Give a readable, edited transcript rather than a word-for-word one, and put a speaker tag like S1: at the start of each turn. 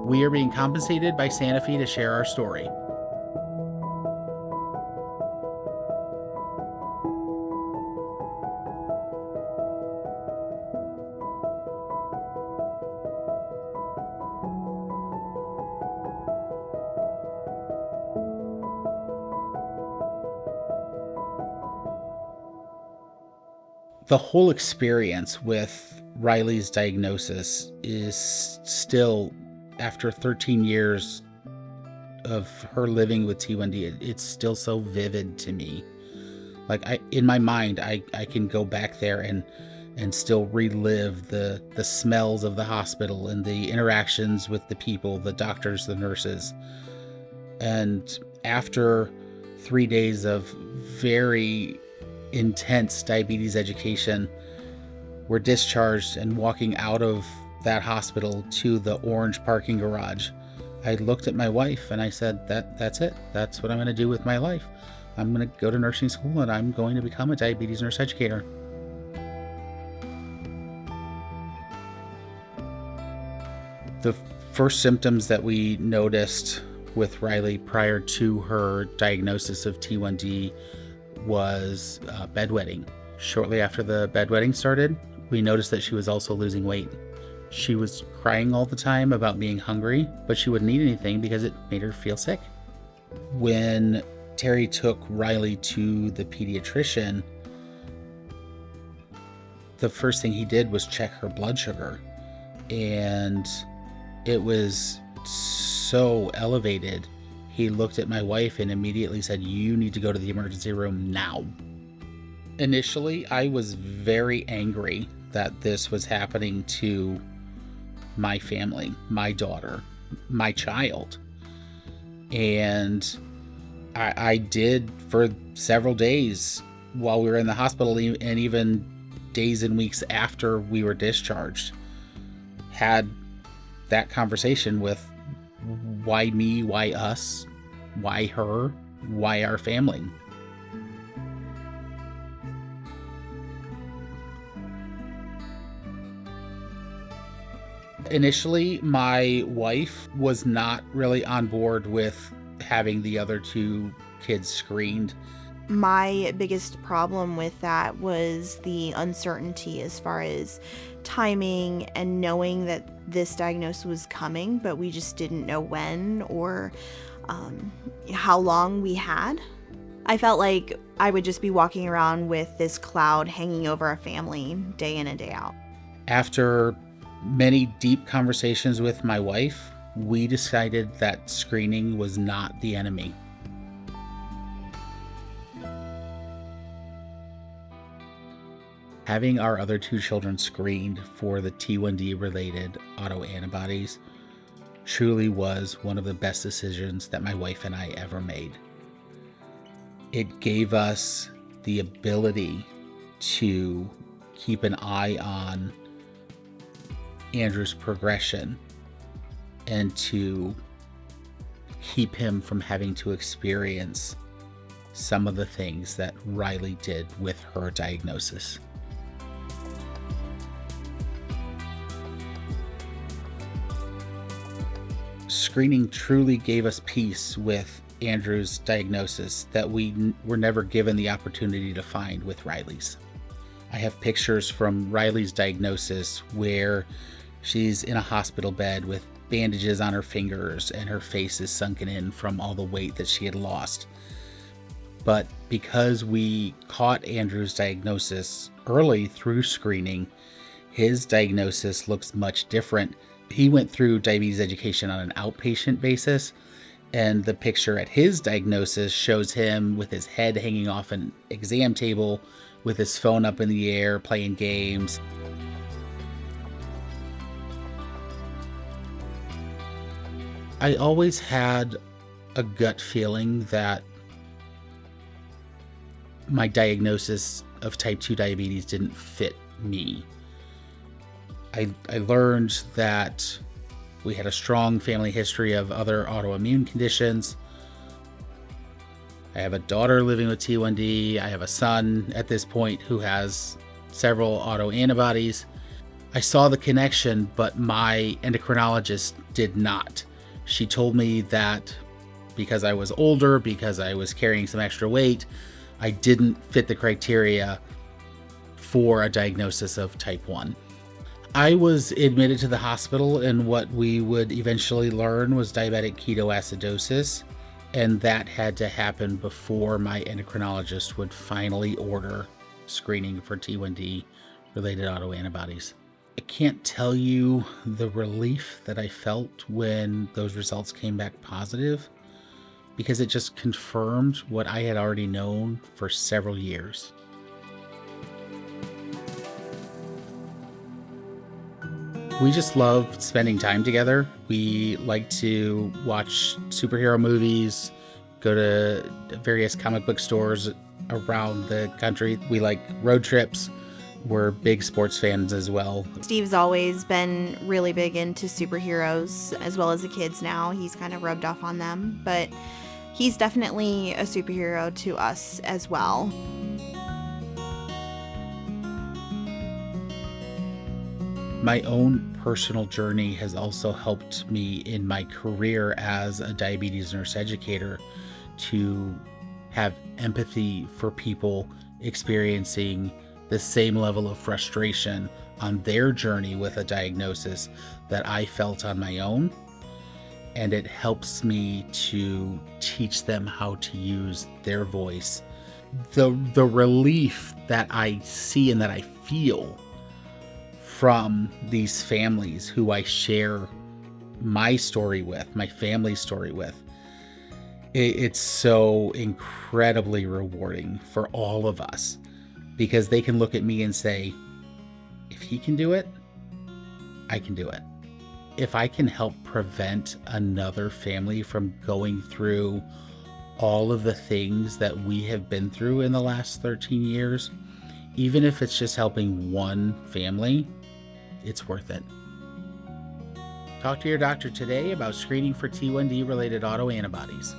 S1: We are being compensated by Sanofi to share our story. The whole experience with Riley's diagnosis is still, after 13 years of her living with T1D, it's still so vivid to me. Like, in my mind, I can go back there and still relive the smells of the hospital and the interactions with the people, the doctors, the nurses. And after 3 days of very intense diabetes education, we're discharged and walking out of that hospital to the orange parking garage. I looked at my wife and I said, that's it. That's what I'm going to do with my life. I'm going to go to nursing school and I'm going to become a diabetes nurse educator. The first symptoms that we noticed with Riley prior to her diagnosis of T1D was bedwetting. Shortly after the bedwetting started, we noticed that she was also losing weight. She was crying all the time about being hungry, but she wouldn't eat anything because it made her feel sick. When Terry took Riley to the pediatrician, the first thing he did was check her blood sugar, and it was so elevated. He looked at my wife and immediately said, "You need to go to the emergency room now." Initially, I was very angry that this was happening to my family, my daughter, my child. And I did, for several days while we were in the hospital, and even days and weeks after we were discharged, had that conversation with, why me, why us, why her, why our family? Initially, my wife was not really on board with having the other two kids screened.
S2: My biggest problem with that was the uncertainty as far as timing and knowing that this diagnosis was coming, but we just didn't know when or how long we had. I felt like I would just be walking around with this cloud hanging over our family day in and day out.
S1: After many deep conversations with my wife, we decided that screening was not the enemy. Having our other two children screened for the T1D related autoantibodies truly was one of the best decisions that my wife and I ever made. It gave us the ability to keep an eye on Andrew's progression and to keep him from having to experience some of the things that Riley did with her diagnosis. Screening truly gave us peace with Andrew's diagnosis that we were never given the opportunity to find with Riley's. I have pictures from Riley's diagnosis where she's in a hospital bed with bandages on her fingers and her face is sunken in from all the weight that she had lost. But because we caught Andrew's diagnosis early through screening, his diagnosis looks much different. He went through diabetes education on an outpatient basis, and the picture at his diagnosis shows him with his head hanging off an exam table with his phone up in the air playing games. I always had a gut feeling that my diagnosis of type 2 diabetes didn't fit me. I learned that we had a strong family history of other autoimmune conditions. I have a daughter living with T1D. I have a son at this point who has several autoantibodies. I saw the connection, but my endocrinologist did not. She told me that because I was older, because I was carrying some extra weight, I didn't fit the criteria for a diagnosis of type 1. I was admitted to the hospital, and what we would eventually learn was diabetic ketoacidosis, and that had to happen before my endocrinologist would finally order screening for T1D related autoantibodies. I can't tell you the relief that I felt when those results came back positive, because it just confirmed what I had already known for several years. We just love spending time together. We like to watch superhero movies, go to various comic book stores around the country. We like road trips. We're big sports fans as well.
S2: Steve's always been really big into superheroes, as well as the kids now. He's kind of rubbed off on them, but he's definitely a superhero to us as well.
S1: My own personal journey has also helped me in my career as a diabetes nurse educator to have empathy for people experiencing the same level of frustration on their journey with a diagnosis that I felt on my own. And it helps me to teach them how to use their voice. The relief that I see and that I feel from these families who I share my story with, my family's story with, it's so incredibly rewarding for all of us, because they can look at me and say, if he can do it, I can do it. If I can help prevent another family from going through all of the things that we have been through in the last 13 years, even if it's just helping one family, it's worth it. Talk to your doctor today about screening for T1D related autoantibodies.